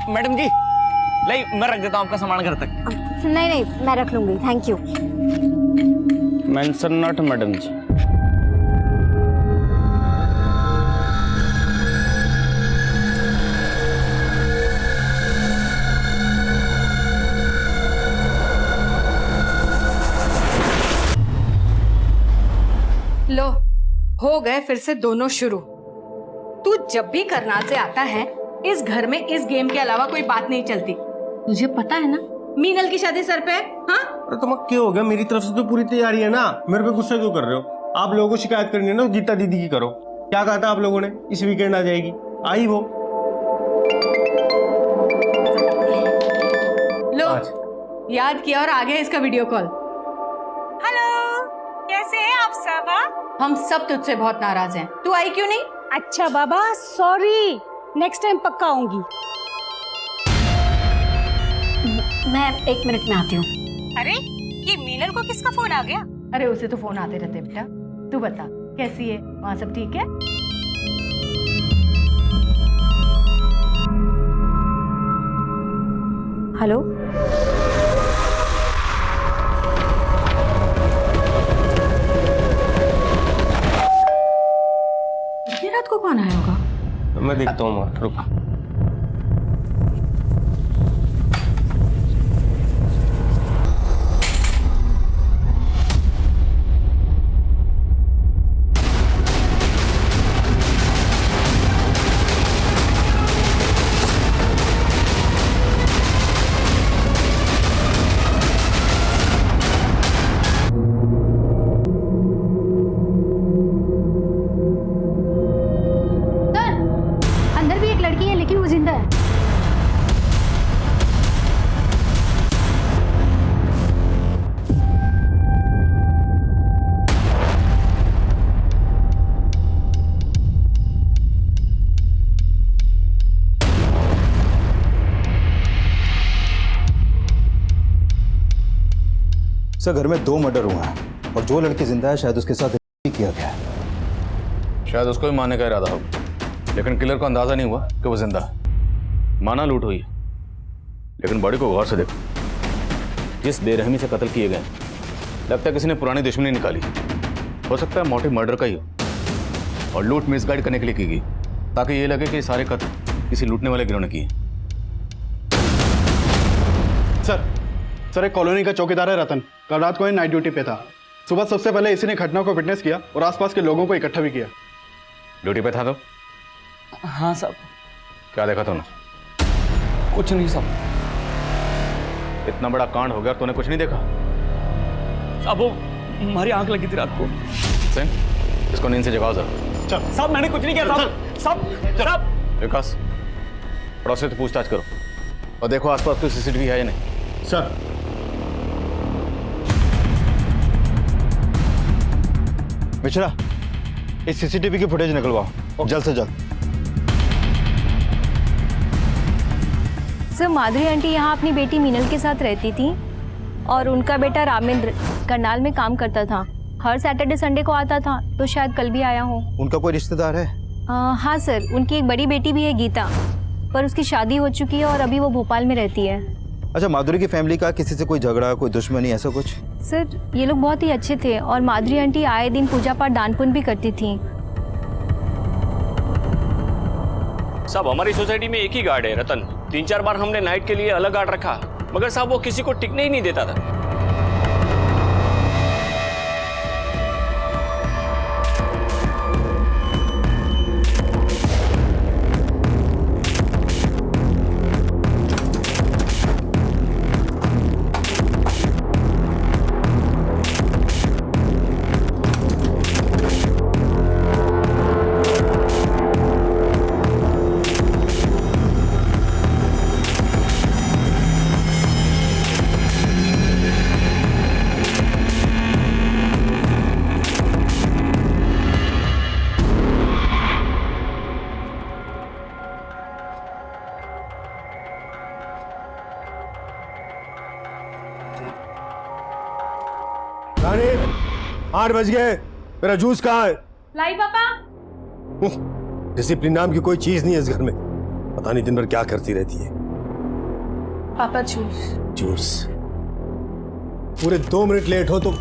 Madam जी, लाई मैं रख देता हूँ आपका सामान घर तक। नहीं नहीं, मैं रख लूंगी, thank you. Mention not madam ji. लो, हो गए फिर से दोनों शुरू। तू जब भी करनाल से आता है, इस घर में इस गेम के अलावा कोई बात नहीं चलती। तुझे पता है ना मीनल की शादी सर पे है। हाँ, अरे तुम्हें क्या हो गया? मेरी तरफ से तो पूरी तैयारी है ना। मेरे पे गुस्सा क्यों कर रहे हो? आप लोगों को शिकायत करनी है ना, गीता दीदी की करो। क्या कहा था आप लोगों ने? इस वीकेंड आ जाएगी, आई वो। लो याद किया और आ गया इसका वीडियो कॉल। हेलो, कैसे हैं आप सब? हम सब तुझसे बहुत नाराज हैं। तू आई क्यों नहीं? अच्छा बाबा, सॉरी, नेक्स्ट टाइम पक्का आऊंगी। मैं 1 मिनट में आती हूँ। अरे, ये मीनल को किसका फोन आ गया? अरे उसे तो फोन आते रहते बेटा। तू बता कैसी है, वहाँ सब ठीक है? हेलो, इतनी रात को कौन आया होगा? मैं देखता हूँ, रुक। अंदर भी एक लड़की है लेकिन वो जिंदा है। सर, घर में 2 मर्डर हुए हैं और जो लड़की जिंदा है शायद उसके साथ किया गया है। शायद उसको ही मारने का इरादा हो, लेकिन किलर को अंदाजा नहीं हुआ कि वो जिंदा है। माना लूट हुई है, लेकिन बॉडी को गौर से देखो। जिस बेरहमी से कत्ल किए गए, लगता है किसी ने पुरानी दुश्मनी निकाली। हो सकता है मोटिव मर्डर का ही हो और लूट मिसगाइड करने के लिए की गई, ताकि ये लगे कि सारे कत्ल किसी लूटने वाले गिरोह ने किए। सर, एक कॉलोनी का चौकीदार है रतन। कल रात को ही नाइट ड्यूटी पे था। सुबह सबसे पहले इसी ने घटना को विटनेस किया और आसपास के लोगों को इकट्ठा भी किया। ड्यूटी पे था तो? हाँ साहब। क्या देखा तूने? कुछ नहीं साहब। इतना बड़ा कांड हो गया, तूने कुछ नहीं देखा? अब वो हमारी आंख लगी थी रात को। सिंह, इसको नींद से जगाओ जरा। साहब मैंने कुछ नहीं किया साहब। साहब विकास, पड़ोसी से पूछताछ करो और देखो आसपास कोई सीसीटीवी है या नहीं। सर, मिश्रा, इस सीसीटीवी की फुटेज निकलवाओ जल्द से जल्द। सर, माधुरी आंटी यहाँ अपनी बेटी मीनल के साथ रहती थी और उनका बेटा रामेंद्र करनाल में काम करता था। हर सैटरडे संडे को आता था, तो शायद कल भी आया हो। उनका कोई रिश्तेदार है? हाँ सर, उनकी एक बड़ी बेटी भी है गीता, पर उसकी शादी हो चुकी है और अभी वो भोपाल में रहती है। अच्छा, माधुरी की फैमिली का किसी से कोई झगड़ा, कोई दुश्मनी, ऐसा कुछ? सर, ये लोग बहुत ही अच्छे थे और माधुरी आंटी आए दिन पूजा पाठ दान पुण्य भी करती थी। साहब, हमारी सोसाइटी में एक ही गार्ड है रतन। 3-4 बार हमने नाइट के लिए अलग गार्ड रखा, मगर साहब वो किसी को टिकने ही नहीं देता था। रानी, 8 बज गए, मेरा जूस कहाँ है? लाई पापा। डिसिप्लिन नाम की कोई चीज नहीं है इस घर में। पता नहीं दिन भर क्या करती रहती है। पापा जूस। जूस? पूरे 2 मिनट लेट हो तुम।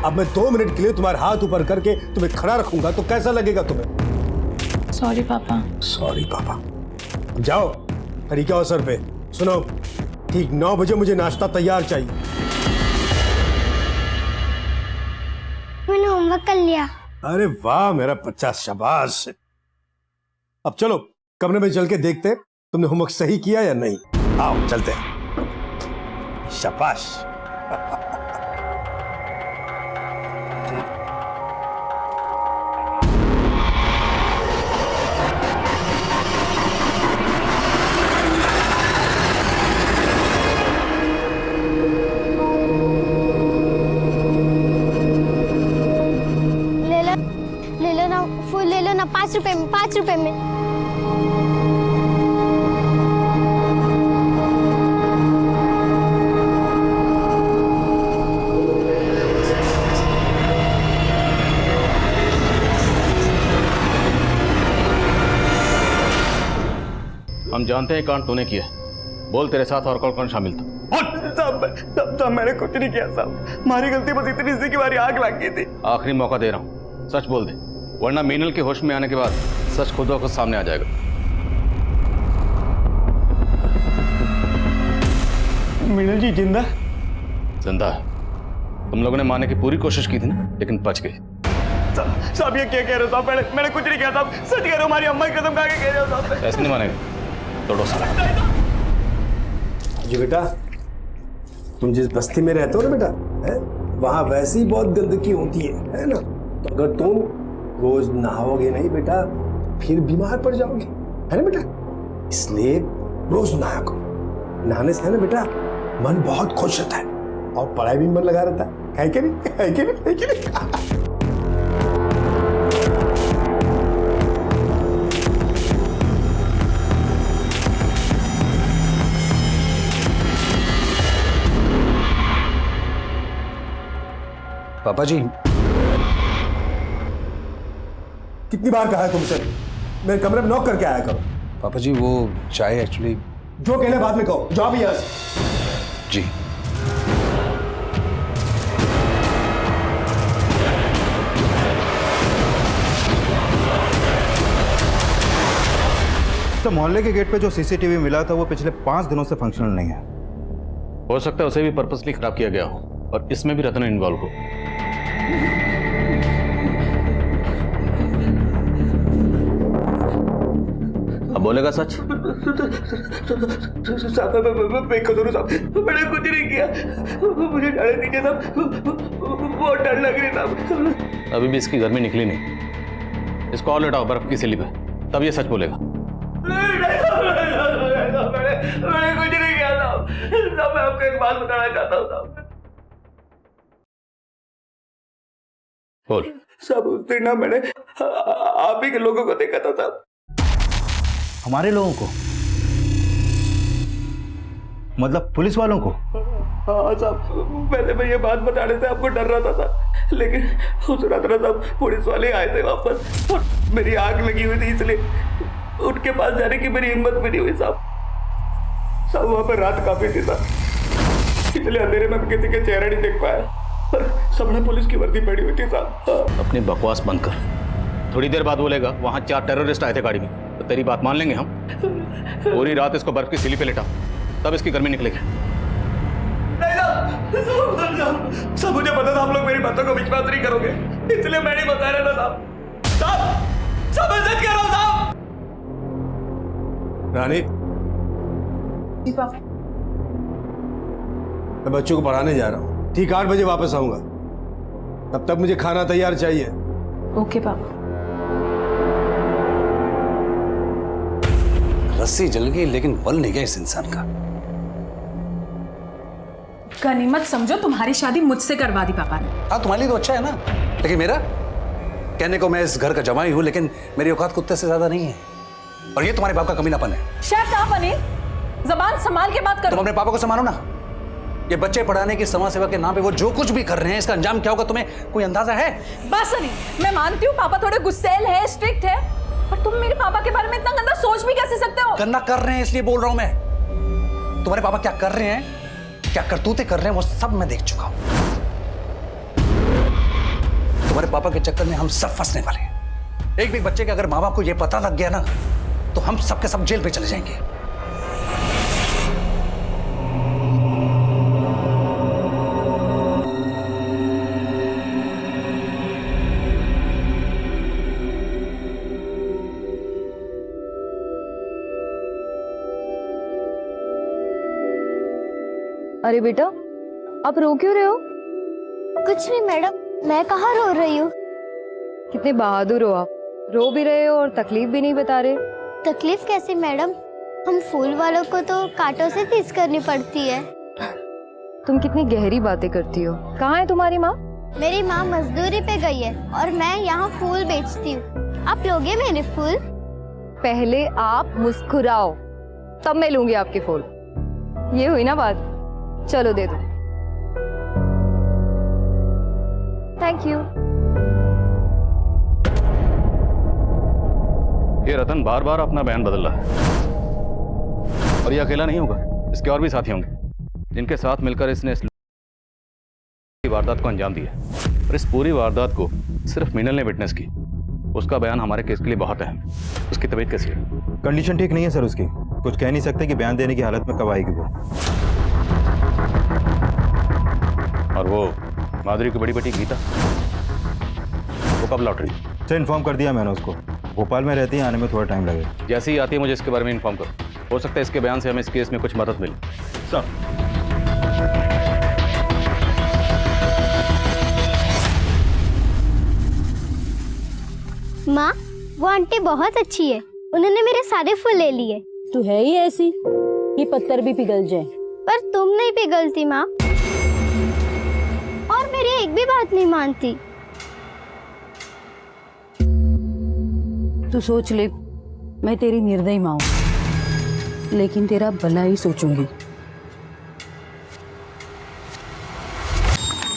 अब मैं 2 मिनट के लिए तुम्हारे हाथ ऊपर करके तुम्हें खड़ा रखूंगा तो कैसा लगेगा तुम्हें? सॉरी पापा। सॉरी पापा। अब जाओ, तरीका हो सर पे। सुनो, ठीक 9 बजे मुझे नाश्ता तैयार चाहिए। मैंने होमवर्क कर लिया। अरे वाह मेरा बच्चा, शाबाश। अब चलो कमरे में चल के देखते तुमने होमवर्क सही किया या नहीं। आओ चलते हैं। शाबाश। ले लो ना फूल, ले लो ना 5 रुपए में, 5 रुपए में। हम जानते हैं कांड तूने किया है। बोल तेरे साथ और कौन कौन शामिल था? साहब मैंने कुछ नहीं किया साहब। हमारी गलती बस इतनी सी कि हमारी आग लग गई थी। आखिरी मौका दे रहा हूं, सच बोल दे, वरना मीनल के होश में आने के बाद सच खुद ब खुद सामने आ जाएगा। मीनल जी जिंदा? जिंदा है। तुम लोगों ने मारने की पूरी कोशिश की थी ना, लेकिन बच गए। साहब ये क्या कह रहे हो साहब? मैंने कुछ नहीं किया साहब। सच कह रहे हो, हमारी अम्मा की कसम खा के कह रहे हो साहब। ऐसे नहीं मानेगा, तोड़ो साला। जी बेटा, तुम जिस बस्ती में रहते हो ना बेटा, वहां वैसी बहुत गंदगी होती है ना? तो अगर तुम रोज नहाओगे नहीं बेटा, फिर बीमार पड़ जाओगे, है ना बेटा? इसलिए रोज नहाया करो। नहाने से है ना बेटा, मन बहुत खुश रहता है और पढ़ाई भी मन लगा रहता है कि नहीं? है कि नहीं? है कि नहीं? पापा जी, कितनी बार कहा है तुमसे मेरे कमरे में नॉक करके आया करो। पापा जी वो चाय एक्चुअली। जो कहना बाद में कहो, जाओ भी यहाँ से। जी। तो मोहल्ले के गेट पे जो सीसीटीवी मिला था वो पिछले 5 दिनों से फंक्शनल नहीं है। हो सकता है उसे भी पर्पसली खराब किया गया हो और इसमें भी रतन इन्वॉल्व हो। अब बोलेगा सच? साहब मैं बेकसूर हूं साहब, मैंने कुछ नहीं किया। मुझे जाने दीजिए साहब, बहुत डर लग रही साहब। अभी भी इसकी गर्मी निकली नहीं। इसको और लेटाओ बर्फ की सिली पे, तब ये सच बोलेगा। मैंने कुछ नहीं किया साहब। साहब मैं आपको एक बात बताना चाहता हूँ साहब। बोल। साहब उस दिन ना मैंने आप ही के लोगों को देखा था साहब। हमारे लोगों को? मतलब पुलिस वालों को? हाँ साहब, पहले मैं ये बात बताने से आपको डर रहा था, लेकिन उस रात ना साहब पुलिस वाले आए थे वापस और मेरी आग लगी हुई थी, इसलिए उनके पास जाने की मेरी हिम्मत भी नहीं हुई साहब। साहब वहां पर रात काफी थी साहब, इसलिए अंधेरे में किसी के चेहरा नहीं देख पाया और सबने पुलिस की वर्दी पड़ी हुई थी साहब। अपनी बकवास बंद कर। थोड़ी देर बाद बोलेगा वहां 4 टेररिस्ट आए थे गाड़ी में, तो तेरी बात मान लेंगे हम? पूरी रात इसको बर्फ की सिली पे लेटा, तब इसकी गर्मी निकलेगी। सब मुझे पता था आप लोग मेरी बातों को विश्वास नहीं करोगे, इसलिए मैं नहीं बता रहा था साहब। साहब सब मैं सच कह रहा हूं साहब। रानी, मैं बच्चों को पढ़ाने जा रहा हूँ, ठीक 8 बजे वापस आऊंगा। तब तक मुझे खाना तैयार चाहिए। ओके पापा। रस्सी जल गई लेकिन बल नहीं गया इस इंसान का। गनीमत समझो तुम्हारी शादी मुझसे करवा दी पापा ने। हाँ तुम्हारे लिए तो अच्छा है ना, लेकिन मेरा कहने को मैं इस घर का जमाई हूं, लेकिन मेरी औकात कुत्ते से ज्यादा नहीं है। और ये तुम्हारे बाप का कमीनापन है। शट अप अनिल, जबान संभाल के बात करो। तुम अपने पापा को संभालो ना। ये बच्चे पढ़ाने की समाज सेवा के नाम पे वो जो कुछ भी कर रहे हैं, इसका अंजाम क्या होगा तुम्हें कोई अंदाजा है? बस अनिल, मैं मानती हूँ पापा थोड़े गुस्सैल है, स्ट्रिक्ट है, पर तुम मेरे पापा के बारे में इतना गंदा सोच भी कैसे सकते हो? गंदा कर रहे हैं इसलिए बोल रहा हूं मैं। तुम्हारे पापा क्या कर रहे हैं, क्या करतूतें कर रहे हैं, वो सब मैं देख चुका हूं। तुम्हारे पापा के चक्कर में हम सब फंसने वाले हैं। एक भी बच्चे के अगर माँ बाप को यह पता लग गया ना, तो हम सब के सब जेल पे चले जाएंगे। अरे बेटा, आप रो क्यों रहे हो? कुछ नहीं मैडम, मैं कहाँ रो रही हूँ। कितने बहादुर हो आप, रो भी रहे हो और तकलीफ भी नहीं बता रहे। तकलीफ कैसी मैडम, हम फूल वालों को तो कांटों से तीस करनी पड़ती है। तुम कितनी गहरी बातें करती हो। कहाँ है तुम्हारी माँ? मेरी माँ मजदूरी पे गई है और मैं यहाँ फूल बेचती हूँ। आप लोगे मेरे फूल? पहले आप मुस्कुराओ, तब मैं लूंगी आपके फूल। ये हुई ना बात, चलो दे दो। Thank you. ये रतन बार बार अपना बयान बदल रहा है, और ये अकेला नहीं होगा, इसके और भी साथी होंगे जिनके साथ मिलकर इसने इस वारदात को अंजाम दिया। और इस पूरी वारदात को सिर्फ मीनल ने विटनेस की। उसका बयान हमारे केस के लिए बहुत अहम है। उसकी तबीयत कैसी है? कंडीशन ठीक नहीं है सर उसकी, कुछ कह नहीं सकते कि बयान देने की हालत में कब आएगी वो। और वो माधुरी की बड़ी बेटी गीता, वो कब लौट रही? सर इन्फॉर्म कर दिया मैंने उसको, भोपाल में रहती है, आने में थोड़ा टाइम लगेगा। जैसे ही आती है मुझे इसके बारे में इन्फॉर्म करो। हो सकता है इसके बयान से हमें इस केस में कुछ मदद मिले। सर माँ, वो आंटी बहुत अच्छी है, उन्होंने मेरे सारे फूल ले लिए। तू है ही ऐसी कि पत्थर भी पिघल जाए। पर तुम नहीं पिघलती माँ, और मेरी एक भी बात नहीं मानती। तू सोच ले, मैं तेरी निर्दयी माँ हूं, लेकिन तेरा भला ही सोचूंगी।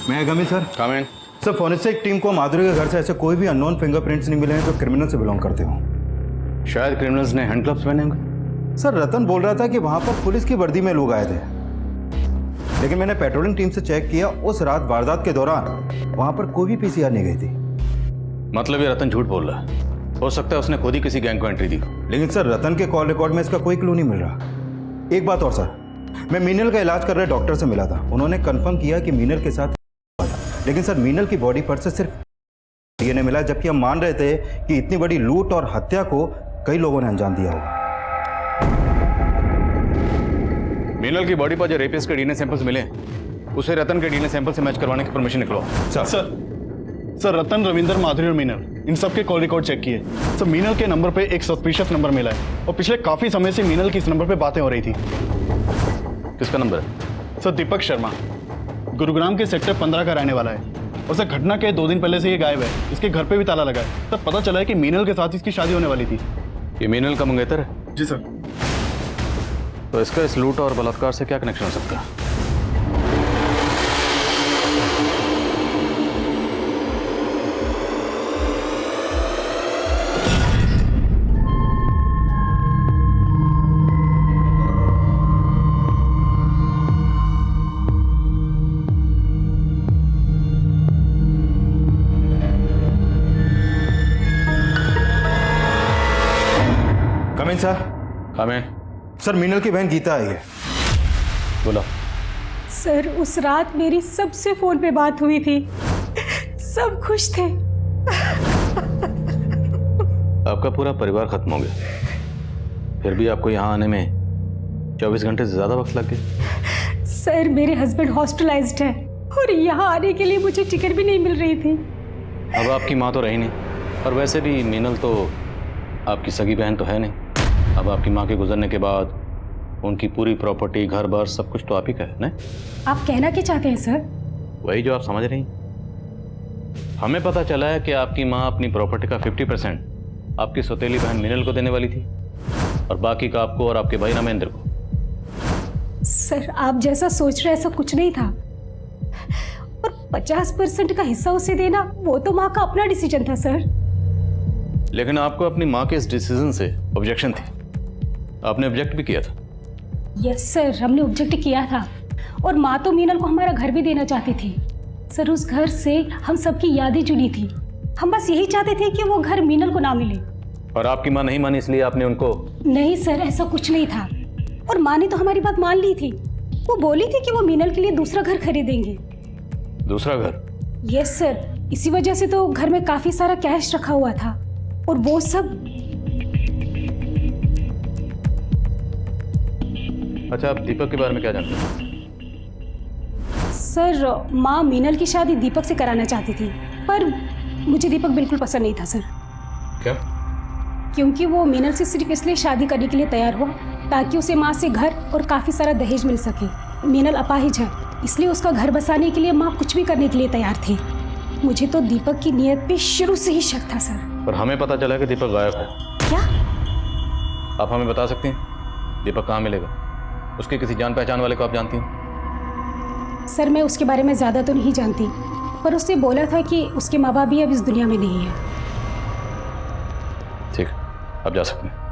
मैं गमी sir. Comment. Sir forensic team को माधुरी के घर से ऐसे कोई भी अननोन फिंगरप्रिंट्स नहीं मिले हैं जो क्रिमिनल से बिलोंग करते हो। शायद क्रिमिनल्स ने हैंड ग्लव्स पहने होंगे। सर रतन बोल रहा था कि वहां पर पुलिस की वर्दी में लोग आए थे, लेकिन मैंने पेट्रोलिंग टीम से चेक किया, उस रात वारदात के दौरान वहां पर कोई भी पीसीआर नहीं गई थी। मतलब ये रतन झूठ बोल रहा है। हो सकता है उसने खुद ही किसी गैंग को एंट्री दी। लेकिन सर रतन के कॉल रिकॉर्ड में इसका कोई क्लू नहीं मिल रहा। एक बात और सर, मैं मीनल का इलाज कर रहे डॉक्टर से मिला था, उन्होंने कंफर्म किया कि मीनल के साथ, लेकिन सर मीनल की बॉडी पर से सिर्फ डीएनए मिला, जबकि हम मान रहे थे कि इतनी बड़ी लूट और हत्या को कई लोगों ने अंजाम दिया होगा। मीनल की बॉडी पर जो रेपिस्ट के डीएनए सैंपल्स मिले, उसे रतन के डीएनए सैंपल से मैच करवाने की परमिशन निकलवाओ। सर रतन, रविंदर, माधुरी और मीनल, इन सब के कॉल रिकॉर्ड चेक किए। सर मीनल के नंबर पे एक सस्पिशियस नंबर मिला है, और पिछले काफी समय से मीनल की इस नंबर पे बातें हो रही थी। किसका नंबर है? सर दीपक शर्मा, गुरुग्राम के सेक्टर 15 का रहने वाला है, और सर घटना के 2 दिन पहले से ये गायब है। इसके घर पे भी ताला लगा है। सर पता चला है कि मीनल के साथ इसकी शादी होने वाली थी। ये मीनल का मंगेतर है? जी सर। तो इसका इस लूट और बलात्कार से क्या कनेक्शन हो सकता है? Coming sir. Comment. Sir Meenal की बहन गीता आई है। बोलो। सर उस रात मेरी सबसे फोन पे बात हुई थी, सब खुश थे। आपका पूरा परिवार खत्म हो गया, फिर भी आपको यहाँ आने में 24 घंटे से ज़्यादा वक्त लग गया। सर मेरे हस्बैंड हॉस्पिटलाइज्ड है और यहाँ आने के लिए मुझे टिकट भी नहीं मिल रही थी। अब आपकी माँ तो रही नहीं, और वैसे भी मीनल तो आपकी सगी बहन तो है नहीं। अब आपकी माँ के गुजरने के बाद उनकी पूरी प्रॉपर्टी, घर बार, सब कुछ तो आप ही का है ना? आप कहना क्या चाहते हैं सर? वही जो आप समझ रही हैं। हमें पता चला है कि आपकी माँ अपनी प्रॉपर्टी का 50% आपकी सौतेली बहन मीनल को देने वाली थी, और बाकी का आपको और आपके भाई रामेंद्र को। सर आप जैसा सोच रहे ऐसा कुछ नहीं था, और 50% का हिस्सा उसे देना वो तो माँ का अपना डिसीजन था सर। लेकिन आपको अपनी माँ के इस डिसीजन से ऑब्जेक्शन थी, आपने ऑब्जेक्ट भी किया था। यस सर, हमने ऑब्जेक्ट किया था और माँ तो मीनल को हमारा घर भी देना चाहती थी। सर उस घर से हम सबकी यादें जुड़ी थी। हम बस यही चाहते थे कि वो घर मीनल को ना मिले। और आपकी माँ नहीं मानी इसलिए आपने उनको? नहीं सर, ऐसा कुछ नहीं था। और माँ ने तो हमारी बात मान ली थी। वो बोली थी कि वो मीनल के लिए दूसरा घर खरीदेंगे। दूसरा घर? यस सर, इसी वजह से तो घर में काफी सारा कैश रखा हुआ था और वो सब। अच्छा, आप दीपक के बारे में क्या जानते हैं? सर माँ मीनल की शादी दीपक से कराना चाहती थी, पर मुझे दीपक बिल्कुल पसंद नहीं था सर। क्या? क्योंकि वो मीनल से सिर्फ इसलिए शादी करने के लिए तैयार हुआ ताकि उसे माँ से घर और काफी सारा दहेज मिल सके। मीनल अपाहिज है, इसलिए उसका घर बसाने के लिए माँ कुछ भी करने के लिए तैयार थी। मुझे तो दीपक की नीयत पे शुरू से ही शक था सर। पर हमें पता चला कि दीपक गायब है। क्या? आप हमें बता सकती हैं दीपक कहाँ मिलेगा? उसके किसी जान पहचान वाले को आप जानती हैं? सर मैं उसके बारे में ज़्यादा तो नहीं जानती, पर उसने बोला था कि उसके माँ बाप भी अब इस दुनिया में नहीं है। ठीक, अब जा सकते हैं।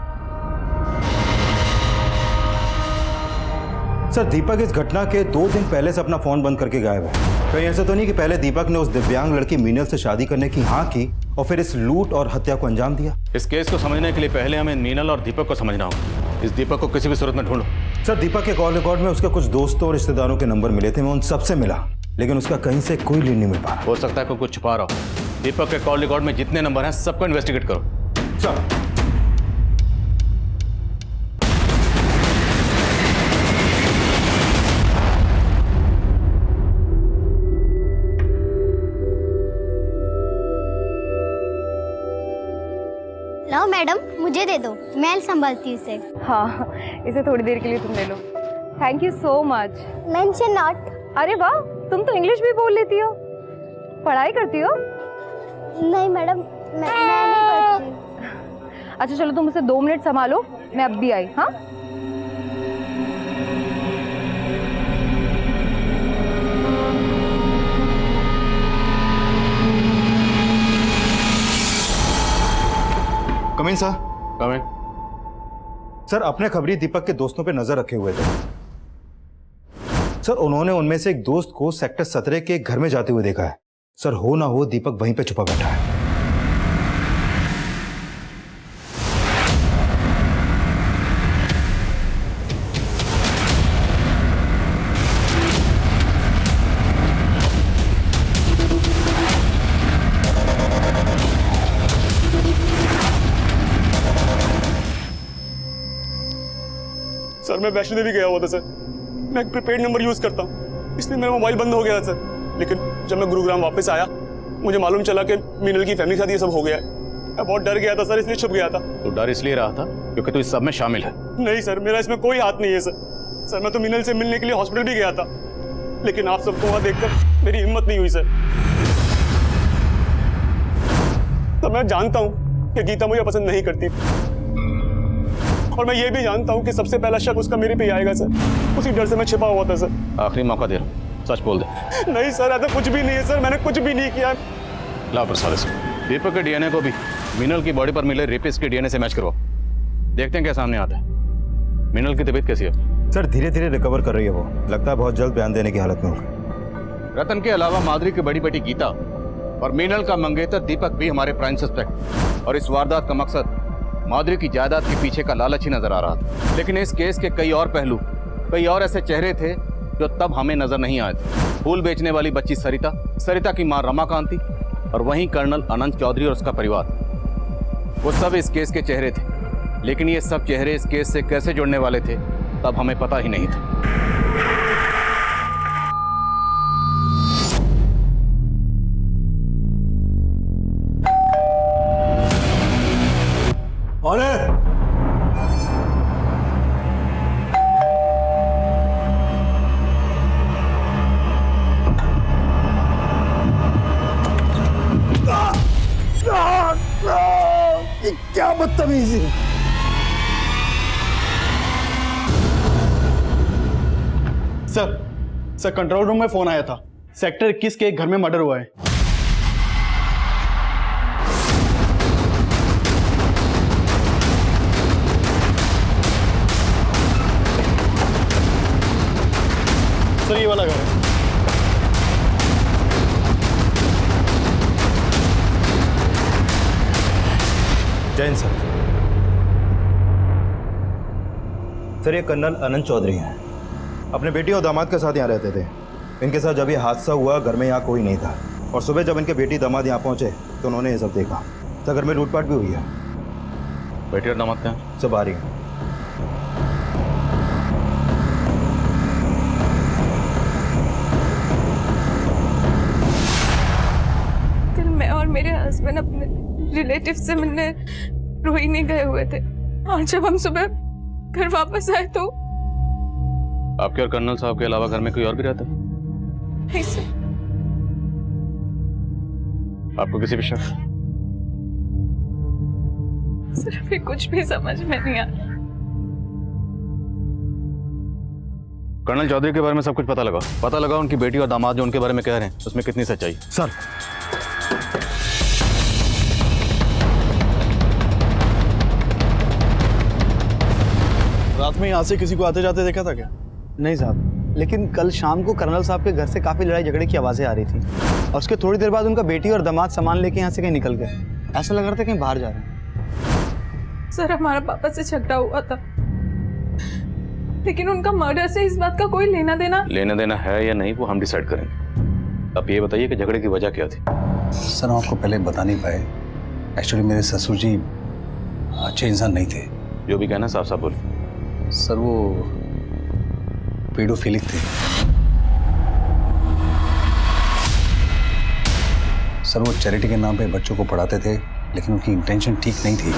सर दीपक इस घटना के 2 दिन पहले से अपना फोन बंद करके गायब है। कहीं ऐसा तो नहीं कि पहले दीपक ने उस दिव्यांग लड़की मीनल से शादी करने की हाँ की और फिर इस लूट और हत्या को अंजाम दिया? इस केस को समझने के लिए पहले हमें मीनल और दीपक को समझना होगा। इस दीपक को किसी भी सूरत में ढूंढो। सर दीपक के कॉल रिकॉर्ड में उसके कुछ दोस्तों और रिश्तेदारों के नंबर मिले थे, मैं उन सबसे मिला, लेकिन उसका कहीं से कोई लीड नहीं मिल पा रहा। हो सकता है कोई कुछ छुपा रहा हो। दीपक के कॉल रिकॉर्ड में जितने नंबर हैं सबको इन्वेस्टिगेट करो। सर लाओ मैडम, मुझे दे दो, मैं संभालती हूँ इसे। हाँ, इसे थोड़ी देर के लिए तुम ले लो। Thank you so much. Mention not. अरे वाह, तुम तो इंग्लिश भी बोल लेती हो। पढ़ाई करती हो? नहीं मैडम, मैं नहीं पढ़ती। अच्छा चलो, तुम उसे 2 मिनट संभालो, मैं अब भी आई। हाँ कमिंग सर। कमिंग। सर अपने खबरी दीपक के दोस्तों पे नजर रखे हुए थे सर। उन्होंने उनमें से एक दोस्त को सेक्टर 17 के घर में जाते हुए देखा है सर। हो ना हो दीपक वहीं पे छुपा बैठा है। सर मैं वैष्णो देवी गया हुआ था सर। मैं एक प्रीपेड नंबर यूज करता हूँ, इसलिए मेरा मोबाइल बंद हो गया था सर। लेकिन जब मैं गुरुग्राम वापस आया, मुझे मालूम चला कि मीनल की फैमिली के साथ ये सब हो गया है। मैं बहुत डर गया था सर, इसलिए छुप गया था। तो डर इसलिए रहा था क्योंकि तू इस सब में शामिल है? नहीं सर, मेरा इसमें कोई हाथ नहीं है सर। सर मैं तो मीनल से मिलने के लिए हॉस्पिटल भी गया था, लेकिन आप सबको वहां देखकर मेरी हिम्मत नहीं हुई सर। तो मैं जानता हूँ कि गीता मुझे पसंद नहीं करती, और मैं ये भी जानता हूँ कि सबसे पहला शक उसका मेरे पे ही आएगा सर। उसी डर से मैं छिपा हुआ था सर। आखिरी मौका दे रहा हूँ, सच बोल दे। नहीं सर, ऐसा कुछ भी नहीं है सर, मैंने कुछ भी नहीं किया। लाओ प्रसाद से दीपक के डीएनए को भी मीनल की बॉडी पर मिले रेपिस्ट के डीएनए से मैच करवाओ। देखते हैं क्या सामने आता है। मीनल की तबीयत कैसी है? सर धीरे धीरे रिकवर कर रही है वो। लगता है बहुत जल्द बयान देने की हालत में होगी। रतन के अलावा माधुरी की बड़ी बेटी गीता और मीनल का मंगेतर दीपक भी हमारे प्राइम सस्पेक्ट। और इस वारदात का मकसद माधुरी की जायदाद के पीछे का लालच ही नजर आ रहा था। लेकिन इस केस के कई और पहलू, कई और ऐसे चेहरे थे जो तब हमें नजर नहीं आए थे। फूल बेचने वाली बच्ची सरिता, सरिता की मां रमाकांति, और वहीं कर्नल अनंत चौधरी और उसका परिवार, वो सब इस केस के चेहरे थे। लेकिन ये सब चेहरे इस केस से कैसे जुड़ने वाले थे तब हमें पता ही नहीं था। क्या बदतमीजी! सर कंट्रोल रूम में फोन आया था। सेक्टर 21 के एक घर में मर्डर हुआ है। सर ये वाला घर है। जैन सर। सर ये कर्नल अनंत चौधरी हैं, अपने बेटी और दामाद के साथ यहाँ रहते थे। इनके साथ जब ये हादसा हुआ घर में यहाँ कोई नहीं था, और सुबह जब इनके बेटी दामाद यहाँ पहुँचे तो उन्होंने ये सब देखा। सर घर में लूटपाट भी हुई है। बेटी और दामाद क्या हैं? सब आ रही हैं। कल मैं और मेरे हस्बैंड अपने रिलेटिव से मिलने रोहिणी गए हुए थे, और जब हम सुबह घर वापस आए तो आपके और कर्नल साहब के अलावा घर में कोई और भी रहता है? नहीं सर। आपको किसी भी शक? सर अभी कुछ भी समझ में नहीं आ रहा। कर्नल चौधरी के बारे में सब कुछ पता लगा उनकी बेटी और दामाद जो उनके बारे में कह रहे हैं उसमें कितनी सच्चाई? सर रात में यहाँ से किसी को आते जाते देखा था क्या? नहीं साहब, लेकिन कल शाम को कर्नल साहब के घर से काफी लड़ाई झगड़े की आवाजें आ रही थी, और उसके थोड़ी देर बाद उनका बेटी और दामाद सामान लेके यहाँ से कहीं निकल गए। ऐसा लग रहा था कहीं बाहर जा रहे हैं। सर हमारा पापा से झगड़ा हुआ था, लेकिन उनका मर्डर से इस बात का कोई लेना देना है या नहीं वो हम डिसाइड करेंगे। आप ये बताइए कि झगड़े की वजह क्या थी? सर हम आपको पहले बता नहीं पाए, एक्चुअली मेरे ससुर जी अच्छे इंसान नहीं थे। जो भी कहना साफ साफ बोलिए। सर वो पेडोफिलिक थे। सर वो चैरिटी के नाम पे बच्चों को पढ़ाते थे, लेकिन उनकी इंटेंशन ठीक नहीं थी।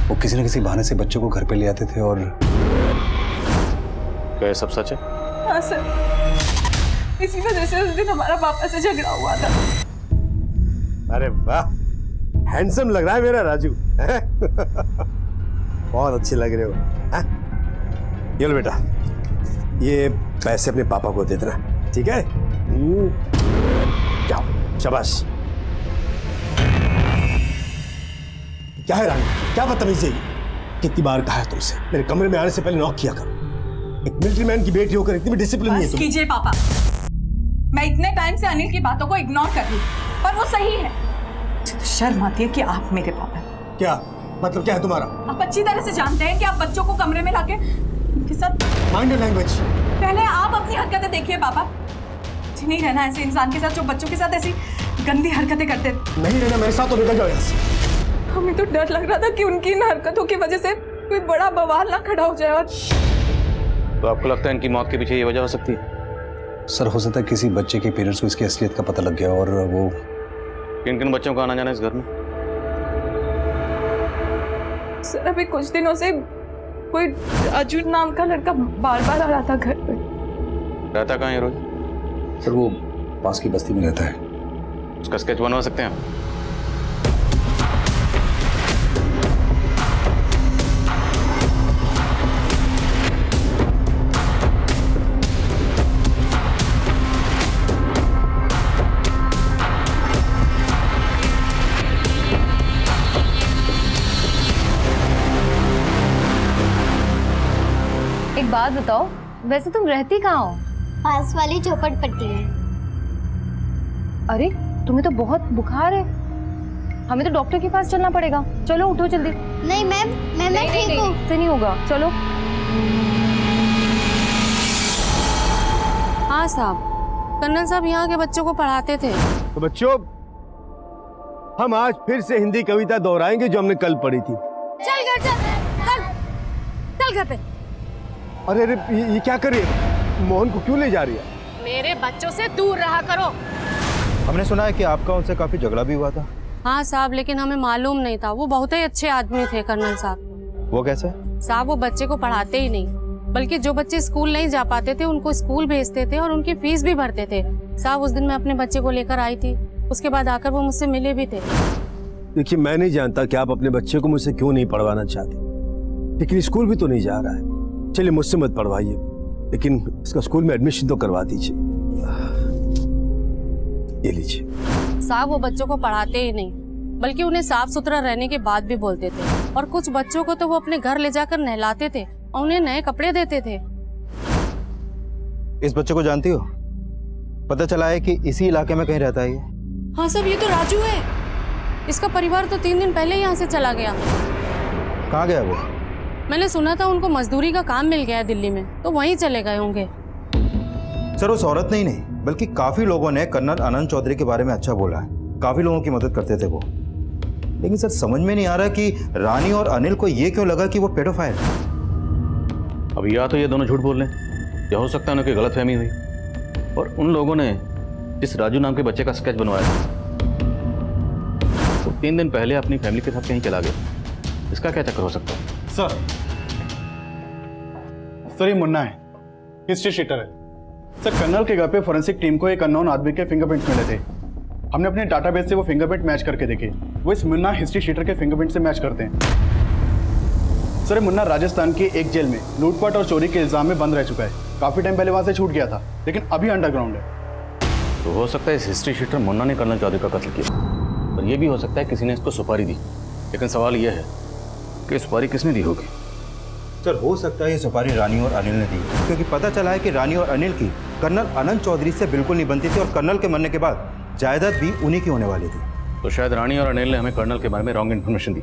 वो किसी न किसी बहाने से बच्चों को घर पे ले आते थे। और क्या ये सब सच है? हाँ सर, इसी वजह से उस दिन हमारा पापा से झगड़ा हुआ था। अरे वाह, हैंडसम लग रहा है मेरा राजू। बहुत अच्छे लग रहे हो। ये लो बेटा, ये पैसे अपने पापा को दे देना, ठीक है? जाओ, शाबाश। क्या है रानी, क्या बदतमीजी है? कितनी बार कहा है तुमसे मेरे कमरे में आने से पहले नॉक किया करो। एक मिलिट्री मैन की बेटी होकर इतनी भी डिसिप्लिन नहीं है तुम। कीजिए पापा, मैं इतने टाइम से अनिल की बातों को इग्नोर कर रही, पर वो सही है। तो शर्म आती है कि आप मेरे पापा। क्या मतलब क्या है तुम्हारा? आप अच्छी तरह से जानते हैं कि आप बच्चों को कमरे में लाके उनके साथ माइंड लैंग्वेज। पहले आप अपनी हरकतें देखिए पापा। नहीं रहना ऐसे इंसान के साथ जो बच्चों के साथ ऐसी गंदी हरकतें करते। नहीं रहना मेरे साथ, तो निकल जाओ यहाँ से। हमें तो डर लग रहा था कि उनकी इन हरकतों की वजह से कोई बड़ा बवाल ना खड़ा हो जाए। और तो आपको लगता है इनकी मौत के पीछे ये वजह हो सकती है? सर हो सकता है किसी बच्चे के पेरेंट्स को इसकी असलियत का पता लग गया, और वो किन किन बच्चों का आना जाना इस घर में? सर अभी कुछ दिनों से कोई राजू नाम का लड़का बार बार आ रहा था घर पे। रहता कहाँ है रोहित? सर वो पास की बस्ती में रहता है। उसका स्केच बनवा सकते हैं? एक बात बताओ, वैसे तुम रहती कहाँ हो? पास वाली झोपड़पट्टी में। अरे तुम्हें तो बहुत बुखार है, हमें तो डॉक्टर के पास चलना पड़ेगा। चलो उठो जल्दी। नहीं मैम, मैं ठीक हूँ। से नहीं होगा, चलो। हाँ साहब, कर्नल साहब यहाँ के बच्चों को पढ़ाते थे। तो बच्चों, हम आज फिर से हिंदी कविता दोहराएंगे जो हमने कल पढ़ी थी। चल घर चल घर पे। अरे अरे ये क्या कर रही है? मोहन को क्यों ले जा रही है? मेरे बच्चों से दूर रहा करो। हमने सुना है कि आपका उनसे काफी झगड़ा भी हुआ था। हाँ साहब, लेकिन हमें मालूम नहीं था। वो बहुत ही अच्छे आदमी थे कर्नल साहब। वो कैसे? साहब वो बच्चे को पढ़ाते ही नहीं, बल्कि जो बच्चे स्कूल नहीं जा पाते थे उनको स्कूल भेजते थे और उनकी फीस भी भरते थे। साहब उस दिन मैं अपने बच्चे को लेकर आई थी, उसके बाद आकर वो मुझसे मिले भी थे। देखिए मैं नहीं जानता कि आप अपने बच्चे को मुझसे क्यों नहीं पढ़वाना चाहते, लेकिन स्कूल भी तो नहीं जा रहा है। चलिए मुझसे मत पढ़वाइए, लेकिन इसका स्कूल में एडमिशन तो करवा दीजिए। ये लीजिए। साहब वो बच्चों को पढ़ाते ही नहीं, बल्कि उन्हें साफ सुथरा रहने की बात भी बोलते थे, और कुछ बच्चों को तो वो अपने घर ले जाकर नहलाते थे और उन्हें नए कपड़े देते थे। इस बच्चे को जानती हो? पता चला है कि इसी इलाके में कहीं रहता है ये। हाँ सब, ये तो राजू है। इसका परिवार तो 3 दिन पहले यहाँ से चला गया। कहाँ गया वो? मैंने सुना था उनको मजदूरी का काम मिल गया है दिल्ली में, तो वहीं चले गए होंगे। सर उस औरत ने ही नहीं बल्कि काफी लोगों ने कर्नल आनंद चौधरी के बारे में अच्छा बोला है। काफी लोगों की मदद करते थे वो। लेकिन सर समझ में नहीं आ रहा कि रानी और अनिल को ये क्यों लगा कि वो पेडोफाइल है। अब या तो ये दोनों झूठ बोल रहे हैं या हो सकता है उनकी गलतफहमी हुई और उन लोगों ने जिस राजू नाम के बच्चे का स्केच बनवाया वो 3 दिन पहले अपनी फैमिली के साथ कहीं चला गया। इसका क्या चक्कर हो सकता है? सर ये मुन्ना है, हिस्ट्री शीटर है। सर कर्नल के घर पे फोरेंसिक टीम को एक अननोन आदमी के फिंगरप्रिंट्स मिले थे। हमने अपने डाटाबेस से वो फिंगरप्रिंट मैच करके देखे, वो इस मुन्ना हिस्ट्री शीटर के फिंगरप्रिंट से मैच करते हैं। सर मुन्ना राजस्थान की एक जेल में लूटपाट और चोरी के इल्जाम में बंद रह चुका है। काफी टाइम पहले वहां से छूट गया था, लेकिन अभी अंडरग्राउंड है। तो हो सकता है इस हिस्ट्री शीटर मुन्ना ने कर्नल चौधरी का कत्ल किया, और ये भी हो सकता है किसी ने इसको सुपारी दी। लेकिन सवाल यह है कि सुपारी किसने दी होगी? सर हो सकता है ये सुपारी रानी और अनिल ने दी, क्योंकि पता चला है कि रानी और अनिल की कर्नल आनंद चौधरी से बिल्कुल नहीं बनती थी और कर्नल के मरने के बाद जायदाद भी उन्हीं की होने वाली थी। तो शायद रानी और अनिल ने हमें कर्नल के बारे में रॉन्ग इन्फॉर्मेशन दी।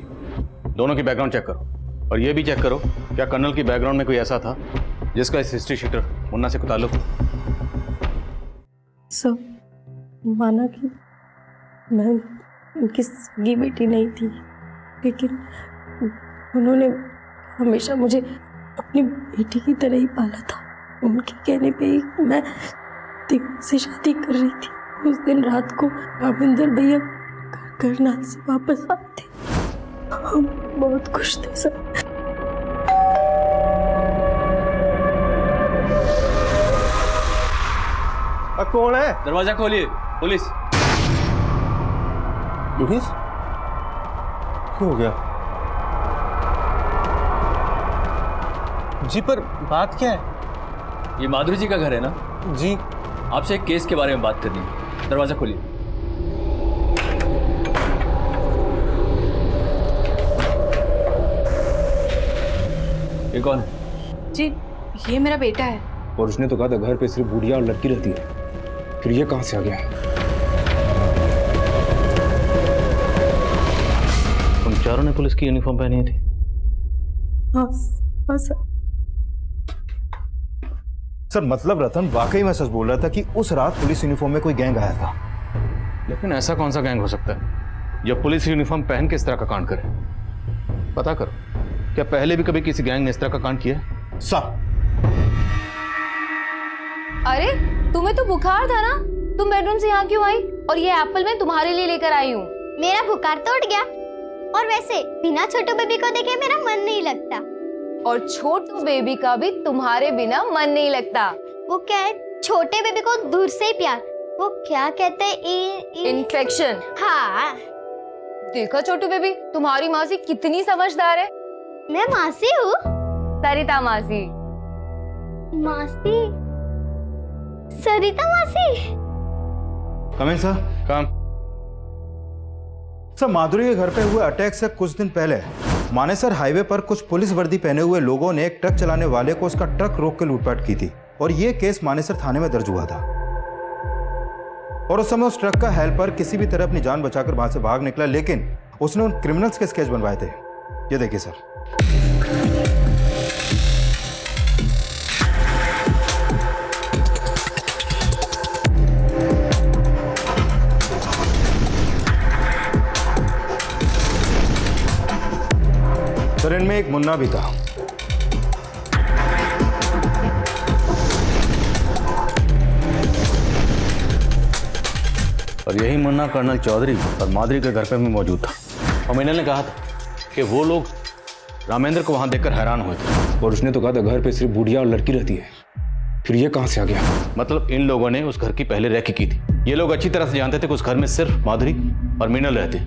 दोनों की बैकग्राउंड चेक करो और ये भी चेक करो क्या कर्नल की बैकग्राउंड में कोई ऐसा था जिसका इस हिस्ट्री शीटर मुन्ना से कोई ताल्लुक हो। सब माना कि मैं उनकी सगी बेटी नहीं थी, लेकिन उन्होंने हमेशा मुझे अपनी बेटी की तरह ही पाला था। उनके कहने पे ही मैं दीपक से शादी कर रही थी। उस दिन रात को रामेंद्र भैया करनाल से वापस आते, हम बहुत खुश थे सर। कौन है? दरवाजा खोलिए। पुलिस। पुलिस? क्या हो गया? जी पर बात क्या है? ये माधुरी जी का घर है ना? जी। आपसे एक केस के बारे में बात करनी है। दरवाजा खोलिए। ये कौन है? जी ये मेरा बेटा है। और उसने तो कहा था घर पे सिर्फ बुढ़िया और लड़की रहती है, फिर ये कहां से आ गया? तुम चारों ने पुलिस की यूनिफॉर्म पहनी थी? हाँ सर। सर मतलब रतन वाकई में सच बोल रहा था कि उस रात पुलिस यूनिफॉर्म में कोई गैंग आया था। लेकिन ऐसा कौन सा गैंग हो सकता है जो पुलिस यूनिफॉर्म पहन के इस तरह का कांड करे? पता करो, क्या पहले भी कभी किसी गैंग ने इस तरह का कांड किया? सर अरे तुम्हें तो बुखार था ना, तुम बेडरूम से यहाँ क्यों आई? और ये एप्पल मैं तुम्हारे लिए लेकर आई हूँ। मेरा बुखार तो उठ गया, और वैसे बिना छोटू बेबी को देखे मेरा मन नहीं लगता। और छोटू बेबी का भी तुम्हारे बिना मन नहीं लगता। वो क्या है, छोटे बेबी को दूर से ही प्यार, वो क्या कहते हैं, इन्फेक्शन। हाँ देखो छोटू बेबी, तुम्हारी मासी कितनी समझदार है। मैं मासी हूँ? सरिता मासी। मासी? सरिता मासी? कम इन सर। काम। सर माधुरी के घर पे हुए अटैक से कुछ दिन पहले मानेसर हाईवे पर कुछ पुलिस वर्दी पहने हुए लोगों ने एक ट्रक चलाने वाले को उसका ट्रक रोक के लूटपाट की थी और ये केस मानेसर थाने में दर्ज हुआ था। और उस समय उस ट्रक का हेल्पर किसी भी तरह अपनी जान बचाकर वहां से भाग निकला, लेकिन उसने उन क्रिमिनल्स के स्केच बनवाए थे। ये देखिए सर। सर इनमें एक मुन्ना भी था। और यही मुन्ना कर्नल चौधरी और माधुरी के घर पे भी मौजूद था। और मिनल ने कहा था कि वो लोग रामेंद्र को वहां देखकर हैरान हुए थे। और उसने तो कहा था घर पे सिर्फ बुढ़िया और लड़की रहती है, फिर ये कहां से आ गया? मतलब इन लोगों ने उस घर की पहले रैकी की थी। ये लोग अच्छी तरह से जानते थे कि उस घर में सिर्फ माधुरी और मिनल रहते,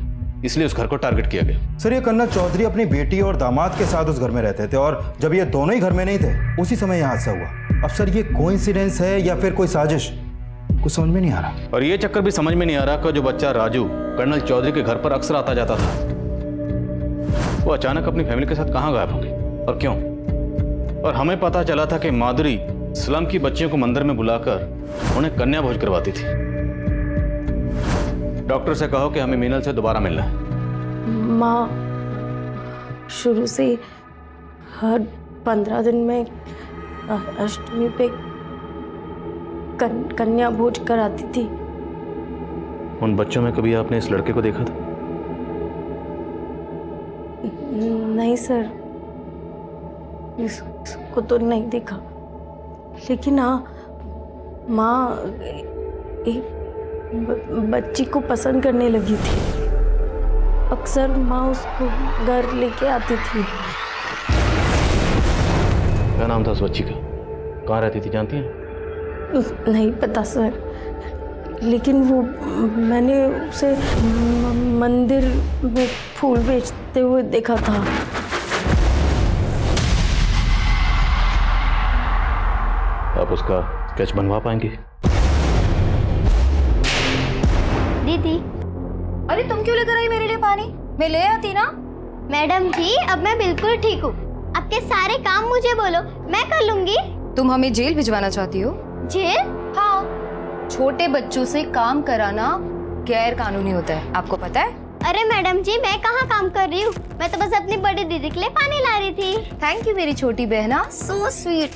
इसलिए उस घर को टारगेट किया गया। सर ये कर्नल चौधरी अपनी बेटी और दामाद के साथ उस घर में रहते थे और जब ये दोनों ही घर में नहीं थे उसी समय यह हादसा हुआ। अब सर ये कोइंसिडेंस है या फिर कोई साजिश, कुछ समझ में नहीं आ रहा। और ये चक्कर भी समझ में नहीं आ रहा कि जो बच्चा राजू कर्नल चौधरी के घर पर अक्सर आता जाता था वो अचानक अपनी फैमिली के साथ कहाँ गायब हो गई और क्यों? और हमें पता चला था कि माधुरी स्लम की बच्चियों को मंदिर में बुलाकर उन्हें कन्या भोज करवाती थी। डॉक्टर से कहो कि हमें मीनल से दोबारा मिलना है। माँ शुरू से हर 15 दिन में अष्टमी पे कन्या भोज कराती थी। उन बच्चों में कभी आपने इस लड़के को देखा था? नहीं सर, इसको तो नहीं देखा, लेकिन हाँ माँ एक बच्ची को पसंद करने लगी थी। अक्सर माँ उसको घर लेके आती थी। क्या नाम था उस बच्ची का? कहाँ रहती थी जानती हैं? नहीं पता सर, लेकिन वो मैंने उसे मंदिर में फूल बेचते हुए देखा था। आप उसका स्केच बनवा पाएंगे? दीदी, अरे तुम क्यों लेकर आई मेरे लिए पानी? मैं ले आती ना। मैडम जी अब मैं बिल्कुल ठीक हूँ। आपके सारे काम मुझे बोलो, मैं कर लूंगी। तुम हमें जेल भिजवाना चाहती हो? जेल? हाँ, छोटे बच्चों से काम कराना गैर कानूनी होता है, आपको पता है? अरे मैडम जी मैं कहाँ काम कर रही हूँ, मैं तो बस अपनी बड़ी दीदी के लिए पानी ला रही थी। थैंक यू मेरी छोटी बहना, सो स्वीट।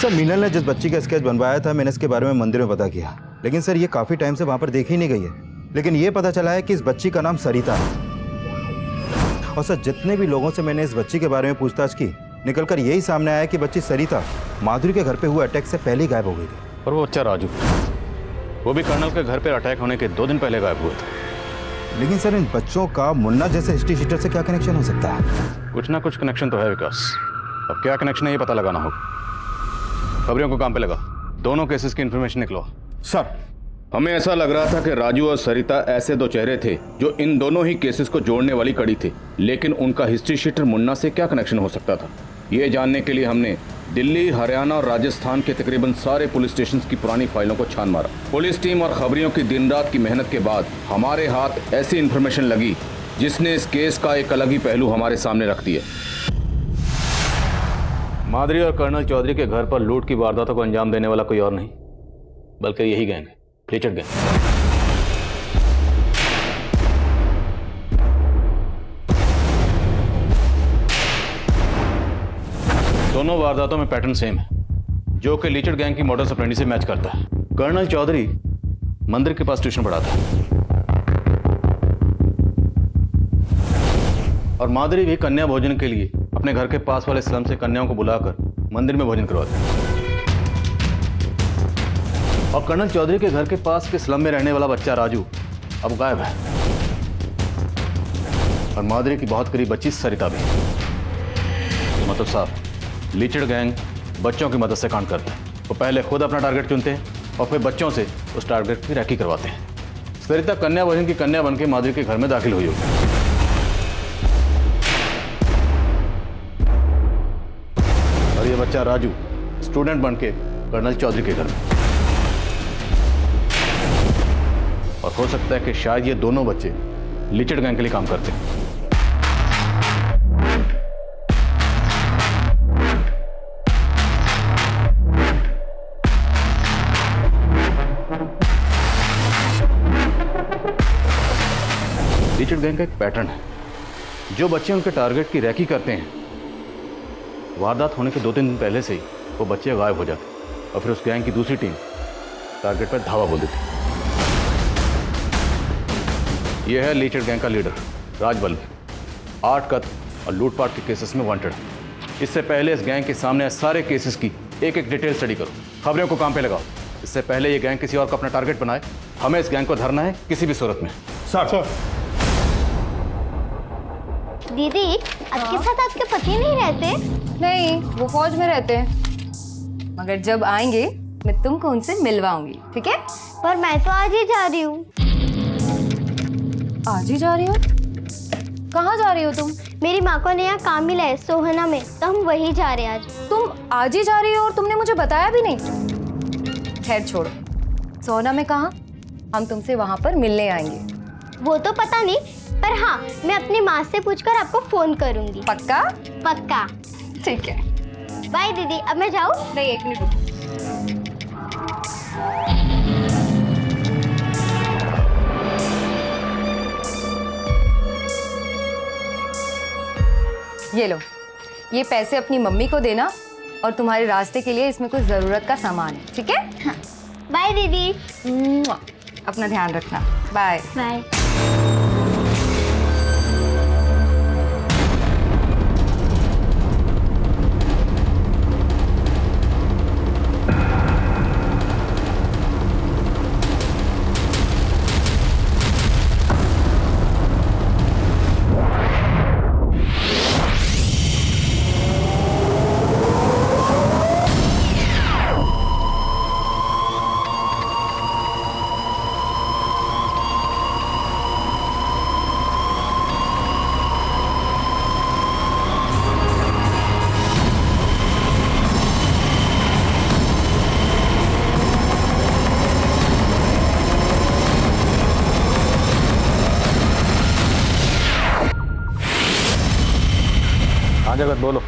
सर मीनल ने जिस बच्ची का स्केच बनवाया था मैंने इसके बारे में मंदिर में पता किया, लेकिन सर ये काफी टाइम से वहां पर देखी नहीं गई है। लेकिन ये पता चला है कि इस बच्ची का नाम सरिता है। और सर जितने भी लोगों से मैंने इस बच्ची के बारे में पूछताछ की, निकलकर यही सामने आया कि बच्ची सरिता माधुरी के घर पे हुए अटैक से पहले ही गायब हो गई थी। और वो बच्चा राजू, वो भी कर्नल के घर पर अटैक होने के 2 दिन पहले गायब हुआ था। लेकिन सर इन बच्चों का मुन्ना जैसे हिस्ट्री शीटर से क्या कनेक्शन हो सकता है? कुछ ना कुछ कनेक्शन तो है विकास, अब क्या कनेक्शन है ये पता लगाना होगा। खबरियों को काम पे लगा, दोनों केसेस की इंफॉर्मेशन निकलो। सर हमें ऐसा लग रहा था कि राजू और सरिता ऐसे 2 चेहरे थे जो इन दोनों ही केसेस को जोड़ने वाली कड़ी थे, लेकिन उनका हिस्ट्री शीटर मुन्ना से क्या कनेक्शन हो सकता था ये जानने के लिए हमने दिल्ली, हरियाणा और राजस्थान के तकरीबन सारे पुलिस स्टेशन की पुरानी फाइलों को छान मारा। पुलिस टीम और खबरियों की दिन रात की मेहनत के बाद हमारे हाथ ऐसी इंफॉर्मेशन लगी जिसने इस केस का एक अलग ही पहलू हमारे सामने रख दिया। माधुरी और कर्नल चौधरी के घर पर लूट की वारदातों को अंजाम देने वाला कोई और नहीं बल्कि यही गैंग है, फ्लीचर्ड गैंग। दोनों वारदातों में पैटर्न सेम है, जो कि लीचर्ड गैंग की मॉडस ऑपरेंडी से मैच करता है। कर्नल चौधरी मंदिर के पास ट्यूशन पढ़ाता है और माधुरी भी कन्या भोजन के लिए अपने घर के पास वाले स्लम से कन्याओं को बुलाकर मंदिर में भोजन करवाते हैं। और कर्नल चौधरी के घर के पास के स्लम में रहने वाला बच्चा राजू अब गायब है और माधुरी की बहुत करीब बच्ची सरिता भी। मतलब साहब लीचड़ गैंग बच्चों की मदद से कांड करते हैं। वो पहले खुद अपना टारगेट चुनते हैं और फिर बच्चों से उस टारगेट की रैकी करवाते हैं। सरिता कन्या भोजन की कन्या बनकर माधुरी के घर में दाखिल हुई होगी और ये बच्चा राजू स्टूडेंट बनके कर्नल चौधरी के घर में। और हो सकता है कि शायद ये दोनों बच्चे लीचड़ गैंग के लिए काम करते हैं। लीचड़ गैंग का एक पैटर्न है, जो बच्चे उनके टारगेट की रैकी करते हैं, वारदात होने के 2-3 दिन पहले से ही वो बच्चे गायब हो जाते और फिर उस गैंग की दूसरी टीम टारगेट पर धावा बोल देती। यह है लीचड़ गैंग का लीडर राजबल, 8 कत्ल और लूटपाट के केसेस में वांटेड है। इससे पहले इस गैंग के सामने सारे केसेस की एक एक डिटेल स्टडी करो, खबरों को काम पे लगाओ। इससे पहले ये गैंग किसी और को अपना टारगेट बनाए, हमें इस गैंग को धरना है किसी भी सूरत में। सर दीदी आपके साथ आपके पति नहीं रहते? नहीं, वो फौज में रहते हैं, मगर जब आएंगे मैं तुमको उनसे मिलवाऊंगी, ठीक है? पर मैं तो आज ही जा रही हूँ। आज ही जा रही हो? कहाँ जा रही हो तुम? मेरी माँ को नया काम मिला है सोहना में, तो हम वही जा रहे हैं आज। तुम आज ही जा रही हो और तुमने मुझे बताया भी नहीं? खैर छोड़ो, सोहना में कहाँ? हम तुमसे वहाँ पर मिलने आएंगे। वो तो पता नहीं, पर हाँ मैं अपनी माँ से पूछकर आपको फोन करूंगी। पक्का? पक्का। ठीक है, बाय दीदी, अब मैं जाऊँ? नहीं 1 मिनट रुको। ये लो, ये पैसे अपनी मम्मी को देना और तुम्हारे रास्ते के लिए इसमें कुछ ज़रूरत का सामान है, ठीक है? बाय दीदी। अपना ध्यान रखना, बाय बाय। हाँ जगत बोलो।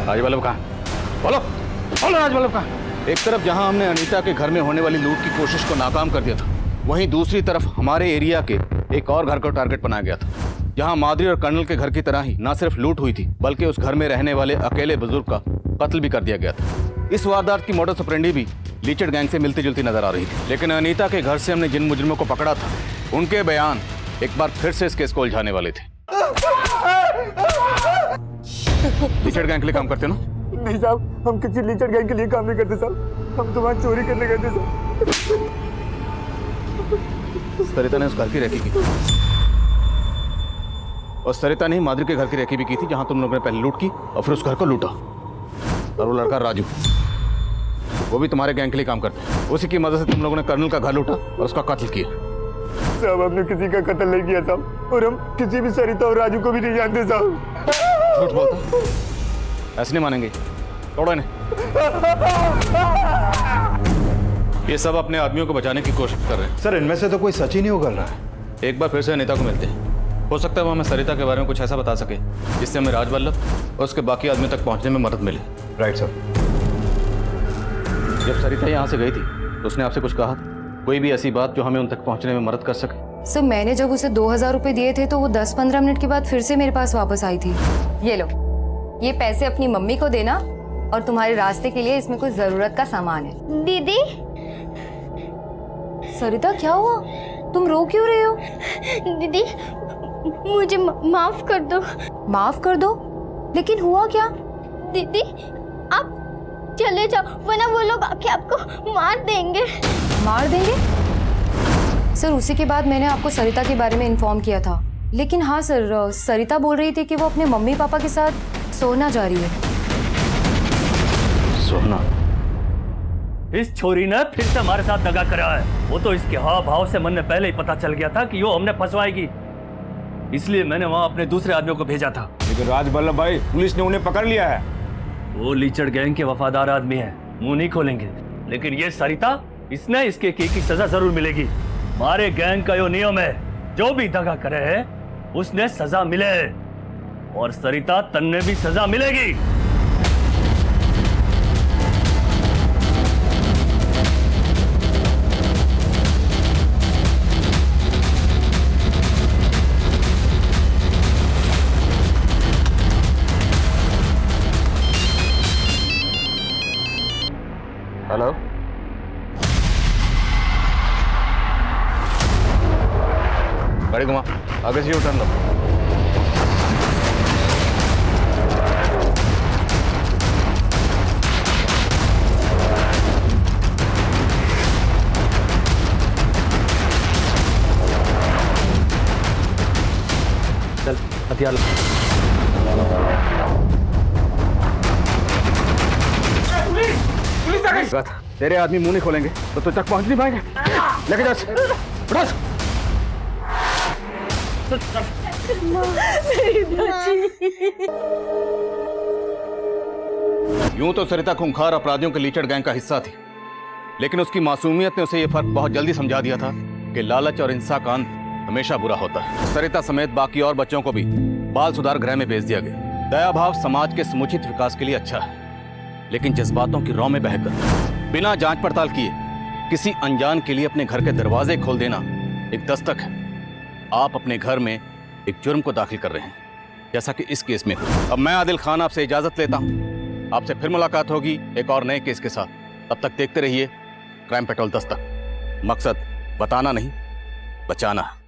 राजवल्लभ कहाँ? बोलो बोलो, राजवल्लभ कहाँ? एक तरफ जहां हमने अनीता के घर में होने वाली लूट की कोशिश को नाकाम कर दिया था, वहीं दूसरी तरफ हमारे एरिया के एक और घर को टारगेट बनाया गया था, जहां माधुरी और कर्नल के घर की तरह ही न सिर्फ लूट हुई थी बल्कि उस घर में रहने वाले अकेले बुजुर्ग का कत्ल भी कर दिया गया था। इस वारदात की मॉडस ऑपरेंडी भी लीचड़ गैंग से मिलती जुलती नजर आ रही थी, लेकिन अनीता के घर से हमने जिन मुजरिमों को पकड़ा था उनके बयान एक बार फिर से इस केस को उलझाने वाले थे। लीचड़ गैंग के लिए काम करते हो ना? नहीं साहब, हम किसी लीचड़ गैंग के लिए काम नहीं करते साहब, हम तो वहाँ चोरी करने गए थे साहब। सरिता ने उस घर की रेकी की और सरिता ने माधुरी के घर की रेकी भी की थी जहां तुम लोगों ने पहले लूट की और फिर उस घर को लूटा। और वो लड़का राजू, वो भी तुम्हारे गैंग के लिए काम करता है। उसी की मदद से तुम लोगों ने कर्नल का घर लूटा और उसका कत्ल किया। साहब हमने किसी का कत्ल नहीं किया साहब, और हम किसी भी सरिता और राजू को भी नहीं जानते साहब। झूठ बोलता, ऐसे नहीं मानेंगे, तोड़ो इन्हें। ये सब अपने आदमियों को बचाने की कोशिश कर रहे हैं। सर इनमें से तो कोई सच ही नहीं उगल रहा है। एक बार फिर से अनीता को मिलते हैं, हो सकता है वो हमें सरिता के बारे में कुछ ऐसा बता सके जिससे हमें राजवल्लभ और उसके बाकी आदमियों तक पहुंचने में मदद मिले। Right sir. जब सरिता यहाँ से गई थी तो उसने आपसे कुछ कहा? कोई भी ऐसी बात जो हमें उन तक पहुंचने में मदद कर सके? सर मैंने जब उसे 2000 रुपए दिए थे तो वो 10-15 मिनट के बाद फिर से मेरे पास वापस आई थी। ये लो, ये पैसे अपनी मम्मी को देना और तुम्हारे रास्ते के लिए इसमें कुछ जरूरत का सामान है। दीदी। सरिता क्या हुआ, तुम रो क्यों रहे हो? दीदी मुझे माफ कर दो। माफ कर दो? लेकिन हुआ क्या? दीदी आप चले जाओ वरना वो लोग आके आपको मार देंगे। मार देंगे? सर उसी के बाद मैंने आपको सरिता के बारे में इन्फॉर्म किया था। लेकिन हाँ सर, सरिता बोल रही थी कि वो अपने मम्मी पापा के साथ सोना जा रही है। सोना? इस छोरी ने फिर से हमारे साथ दगा करा है। वो तो इसके हाव भाव से मन में पहले ही पता चल गया था कि वो हमने फंसवाएगी, इसलिए मैंने वहां अपने दूसरे आदमियों को भेजा था। लेकिन राजवल्लभ भाई, पुलिस ने उन्हें पकड़ लिया है। वो लीचड़ गैंग के वफादार आदमी है, मुंह नहीं खोलेंगे। लेकिन ये सरिता, इसने इसके की सजा जरूर मिलेगी। हमारे गैंग का यो नियम है, जो भी दगा करे है उसने सजा मिले, और सरिता तन्ने भी सजा मिलेगी। हेलो, गाड़ी घुमा, आगे से टर्न लो। चल हथियार ला। तेरे आदमी मुंह नहीं खोलेंगे तो तू तक पहुंच नहीं पाएंगे। लेके जा, उठा। यूं तो सरिता खूंखार अपराधियों के लीचड़ गैंग का हिस्सा थी, लेकिन उसकी मासूमियत ने उसे यह फर्क बहुत जल्दी समझा दिया था कि लालच और हिंसा का अंत हमेशा बुरा होता है। सरिता समेत बाकी और बच्चों को भी बाल सुधार गृह में भेज दिया गया। दया भाव समाज के समुचित विकास के लिए अच्छा है, लेकिन जज्बातों की रौ में बहकर बिना जांच पड़ताल किए किसी अनजान के लिए अपने घर के दरवाजे खोल देना एक दस्तक है। आप अपने घर में एक जुर्म को दाखिल कर रहे हैं, जैसा कि इस केस में हुआ। अब मैं आदिल खान आपसे इजाजत लेता हूं। आपसे फिर मुलाकात होगी एक और नए केस के साथ। तब तक देखते रहिए क्राइम पेट्रोल दस्तक। मकसद बताना नहीं, बचाना है।